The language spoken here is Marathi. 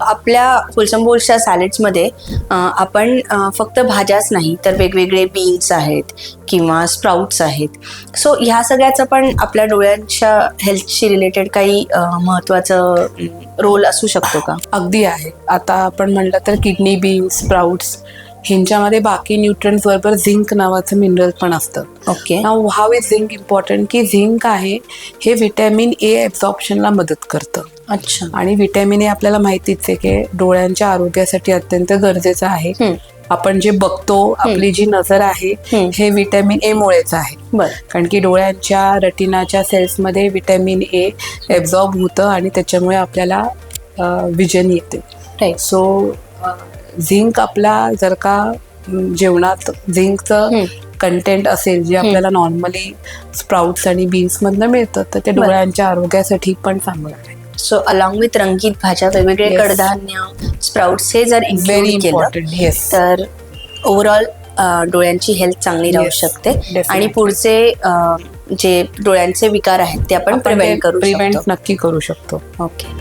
आपल्या फुलसम बोल्सच्या सॅलेड्समध्ये आपण फक्त भाज्याच नाही तर वेगवेगळे बीन्स आहेत किंवा स्प्राउट्स आहेत. सो ह्या सगळ्याचं पण आपल्या डोळ्यांच्या हेल्थशी रिलेटेड काही महत्त्वाचं रोल असू शकतो का? अगदी आहे. आता आपण म्हटलं तर किडनी बीन्स, स्प्राउट्स ह्यांच्यामध्ये बाकी न्यूट्रंट्स बरोबर झिंक नावाचं मिनरल पण असतं. Okay. Now how is zinc important की झिंक आहे हे व्हिटॅमिन ए ॲब्झॉर्प्शनला मदत करतं. अच्छा. आणि व्हिटॅमिन ए आपल्याला माहितीच आहे की डोळ्यांच्या आरोग्यासाठी अत्यंत गरजेचं आहे. आपण जे बघतो, आपली जी नजर आहे हे व्हिटॅमिन ए मुळेच आहे. बरं. कारण की डोळ्यांच्या रेटिनाच्या सेल्समध्ये व्हिटॅमिन ए ॲब्झॉर्ब होतं आणि त्याच्यामुळे आपल्याला विजन येते. राईट. सो झिंक आपला जर का जेवणात झिंकचं कंटेंट असेल जे आपल्याला नॉर्मली स्प्राउट्स आणि बीन्समधनं मिळतं तर ते डोळ्यांच्या आरोग्यासाठी पण चांगलं आहे. सो अलॉंग विथ रंगीत भाज्या, वेगवेगळे Yes. कडधान्य, स्प्राउट्स हे जर व्हेरी इन्क्लूड केलं इम्पॉर्टंट. येस. तर ओव्हरऑल डोळ्यांची हेल्थ चांगली राहू Yes, शकते definitely. आणि पुढचे जे डोळ्यांचे विकार आहेत ते आपण प्रिव्हेंट करू शकतो. नक्की करू शकतो. ओके.